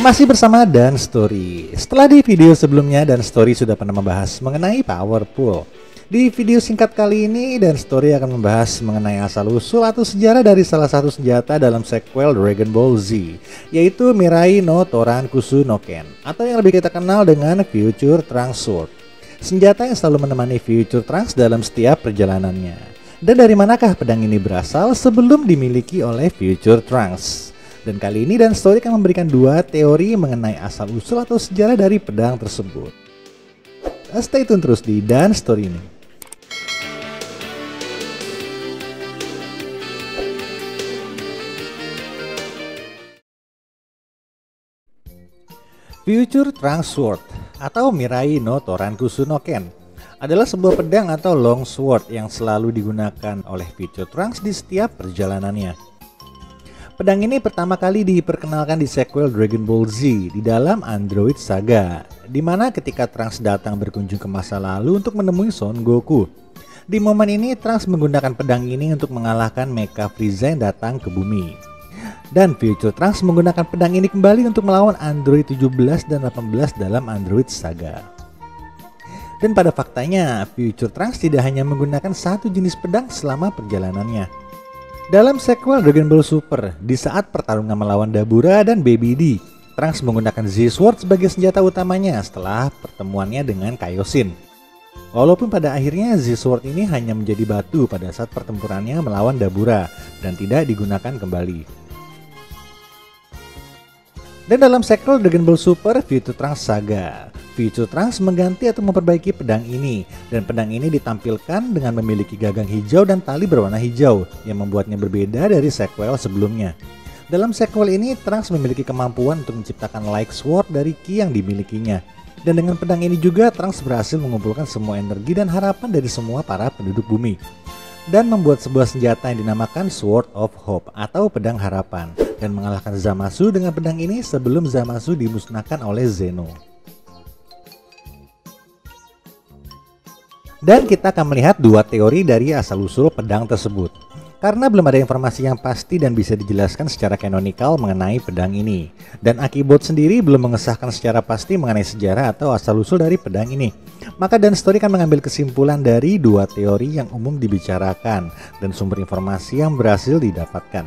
Masih bersama Dan Story. Setelah di video sebelumnya Dan Story sudah pernah membahas mengenai Power Pool. Di video singkat kali ini Dan Story akan membahas mengenai asal-usul atau sejarah dari salah satu senjata dalam sequel Dragon Ball Z, yaitu Mirai no Torankusu no Ken, atau yang lebih kita kenal dengan Future Trunks Sword. Senjata yang selalu menemani Future Trunks dalam setiap perjalanannya. Dan dari manakah pedang ini berasal sebelum dimiliki oleh Future Trunks? Dan kali ini Dan Story akan memberikan dua teori mengenai asal-usul atau sejarah dari pedang tersebut. Stay tune terus di Dan Story ini. Future Trunks Sword atau Mirai no Torankusu no Ken adalah sebuah pedang atau long sword yang selalu digunakan oleh Future Trunks di setiap perjalanannya. Pedang ini pertama kali diperkenalkan di sequel Dragon Ball Z di dalam Android Saga, di mana ketika Trunks datang berkunjung ke masa lalu untuk menemui Son Goku. Di momen ini Trunks menggunakan pedang ini untuk mengalahkan Mecha Frieza yang datang ke bumi. Dan Future Trunks menggunakan pedang ini kembali untuk melawan Android 17 dan 18 dalam Android Saga. Dan pada faktanya, Future Trunks tidak hanya menggunakan satu jenis pedang selama perjalanannya. Dalam sequel Dragon Ball Super, di saat pertarungan melawan Dabura dan Baby D, Trunks menggunakan Z-Sword sebagai senjata utamanya setelah pertemuannya dengan Kaioshin. Walaupun pada akhirnya Z-Sword ini hanya menjadi batu pada saat pertempurannya melawan Dabura dan tidak digunakan kembali. Dan dalam sequel Dragon Ball Super Future Trunks Saga, Future Trunks mengganti atau memperbaiki pedang ini, dan pedang ini ditampilkan dengan memiliki gagang hijau dan tali berwarna hijau yang membuatnya berbeda dari sequel sebelumnya. Dalam sequel ini Trunks memiliki kemampuan untuk menciptakan Light Sword dari ki yang dimilikinya, dan dengan pedang ini juga Trunks berhasil mengumpulkan semua energi dan harapan dari semua para penduduk bumi dan membuat sebuah senjata yang dinamakan Sword of Hope atau pedang harapan, dan mengalahkan Zamasu dengan pedang ini sebelum Zamasu dimusnahkan oleh Zeno. Dan kita akan melihat dua teori dari asal-usul pedang tersebut, karena belum ada informasi yang pasti dan bisa dijelaskan secara kanonikal mengenai pedang ini. Dan Akibot sendiri belum mengesahkan secara pasti mengenai sejarah atau asal-usul dari pedang ini. Maka Dan Story akan mengambil kesimpulan dari dua teori yang umum dibicarakan dan sumber informasi yang berhasil didapatkan.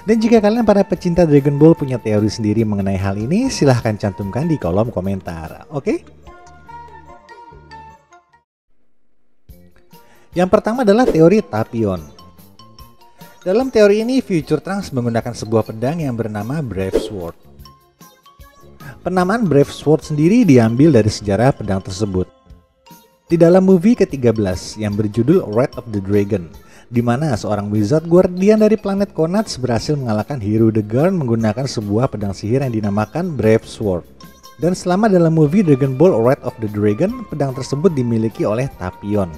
Dan jika kalian para pecinta Dragon Ball punya teori sendiri mengenai hal ini, silahkan cantumkan di kolom komentar, oke? Yang pertama adalah teori Tapion. Dalam teori ini, Future Trunks menggunakan sebuah pedang yang bernama Brave Sword. Penamaan Brave Sword sendiri diambil dari sejarah pedang tersebut. Di dalam movie ke-13 yang berjudul Red of the Dragon, di mana seorang wizard guardian dari planet Konats berhasil mengalahkan Hiro the Guard menggunakan sebuah pedang sihir yang dinamakan Brave Sword. Dan selama dalam movie Dragon Ball Red of the Dragon, pedang tersebut dimiliki oleh Tapion,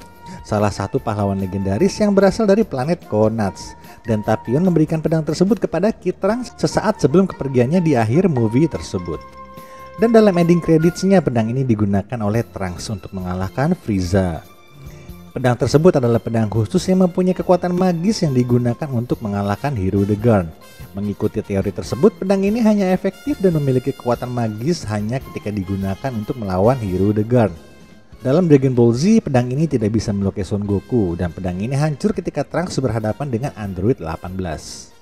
salah satu pahlawan legendaris yang berasal dari planet Konats. Dan Tapion memberikan pedang tersebut kepada Kid Trunks sesaat sebelum kepergiannya di akhir movie tersebut. Dan dalam ending creditsnya pedang ini digunakan oleh Trunks untuk mengalahkan Frieza. Pedang tersebut adalah pedang khusus yang mempunyai kekuatan magis yang digunakan untuk mengalahkan Hiro the Guard. Mengikuti teori tersebut, pedang ini hanya efektif dan memiliki kekuatan magis hanya ketika digunakan untuk melawan Hiro the Guard. Dalam Dragon Ball Z, pedang ini tidak bisa melukai Son Goku, dan pedang ini hancur ketika Trunks berhadapan dengan Android 18.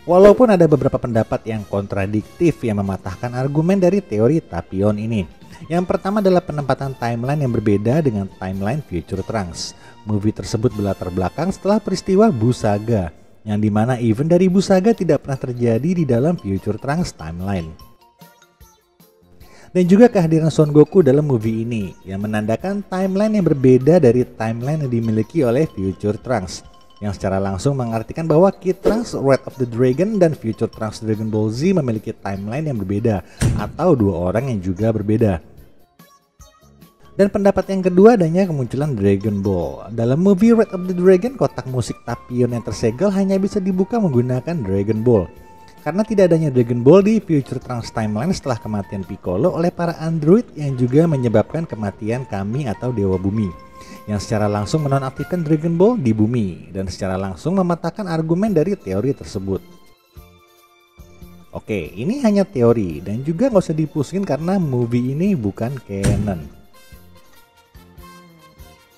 Walaupun ada beberapa pendapat yang kontradiktif yang mematahkan argumen dari teori Tapion ini. Yang pertama adalah penempatan timeline yang berbeda dengan timeline Future Trunks. Movie tersebut berlatar belakang setelah peristiwa Buu Saga, yang dimana event dari Buu Saga tidak pernah terjadi di dalam Future Trunks timeline. Dan juga kehadiran Son Goku dalam movie ini, yang menandakan timeline yang berbeda dari timeline yang dimiliki oleh Future Trunks, yang secara langsung mengartikan bahwa Kid Trunks Red of the Dragon dan Future Trunks Dragon Ball Z memiliki timeline yang berbeda atau dua orang yang juga berbeda. Dan pendapat yang kedua adanya kemunculan Dragon Ball. Dalam movie Red of the Dragon, kotak musik Tapion yang tersegel hanya bisa dibuka menggunakan Dragon Ball. Karena tidak adanya Dragon Ball di Future Trunks timeline setelah kematian Piccolo oleh para android yang juga menyebabkan kematian Kami atau Dewa Bumi. yang secara langsung menonaktifkan Dragon Ball di bumi dan secara langsung mematahkan argumen dari teori tersebut. Oke, ini hanya teori dan juga nggak usah dipusingin karena movie ini bukan canon.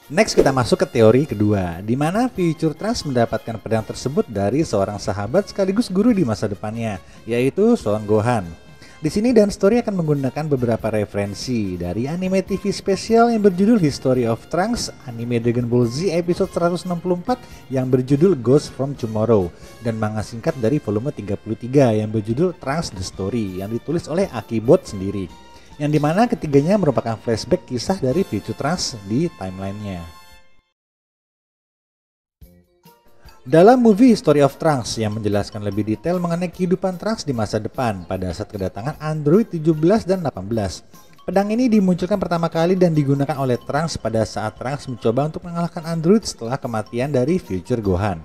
Next kita masuk ke teori kedua, di mana Future Trunks mendapatkan pedang tersebut dari seorang sahabat sekaligus guru di masa depannya, yaitu Son Gohan. Di sini Dan Story akan menggunakan beberapa referensi dari anime TV spesial yang berjudul History of Trunks, anime Dragon Ball Z episode 164 yang berjudul Ghost from Tomorrow, dan manga singkat dari volume 33 yang berjudul Trunks The Story yang ditulis oleh Akibot sendiri, yang dimana ketiganya merupakan flashback kisah dari Future Trunks di timelinenya. Dalam movie History of Trunks yang menjelaskan lebih detail mengenai kehidupan Trunks di masa depan pada saat kedatangan Android 17 dan 18. Pedang ini dimunculkan pertama kali dan digunakan oleh Trunks pada saat Trunks mencoba untuk mengalahkan Android setelah kematian dari Future Gohan.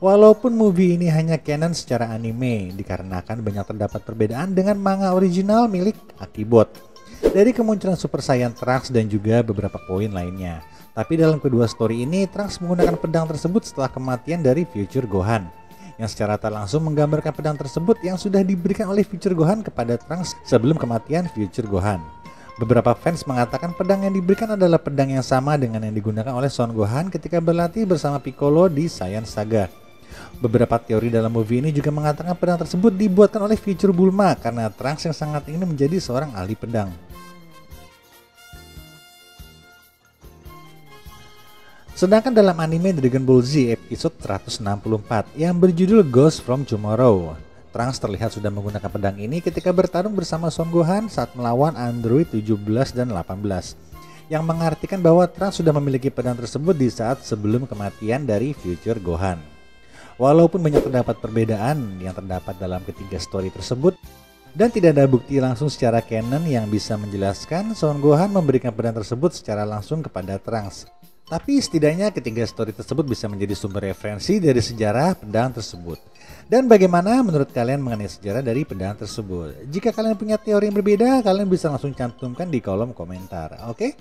Walaupun movie ini hanya canon secara anime, dikarenakan banyak terdapat perbedaan dengan manga original milik Akibot, dari kemunculan Super Saiyan Trunks dan juga beberapa poin lainnya. Tapi dalam kedua story ini, Trunks menggunakan pedang tersebut setelah kematian dari Future Gohan, yang secara tak langsung menggambarkan pedang tersebut yang sudah diberikan oleh Future Gohan kepada Trunks sebelum kematian Future Gohan. Beberapa fans mengatakan pedang yang diberikan adalah pedang yang sama dengan yang digunakan oleh Son Gohan ketika berlatih bersama Piccolo di Saiyan Saga. Beberapa teori dalam movie ini juga mengatakan pedang tersebut dibuatkan oleh Future Bulma karena Trunks yang sangat ingin menjadi seorang ahli pedang. Sedangkan dalam anime Dragon Ball Z episode 164 yang berjudul Ghost from Tomorrow, Trunks terlihat sudah menggunakan pedang ini ketika bertarung bersama Son Gohan saat melawan Android 17 dan 18, yang mengartikan bahwa Trunks sudah memiliki pedang tersebut di saat sebelum kematian dari Future Gohan. Walaupun banyak terdapat perbedaan yang terdapat dalam ketiga story tersebut, dan tidak ada bukti langsung secara canon yang bisa menjelaskan Son Gohan memberikan pedang tersebut secara langsung kepada Trunks. Tapi setidaknya ketiga story tersebut bisa menjadi sumber referensi dari sejarah pedang tersebut. Dan bagaimana menurut kalian mengenai sejarah dari pedang tersebut? Jika kalian punya teori yang berbeda, kalian bisa langsung cantumkan di kolom komentar, oke?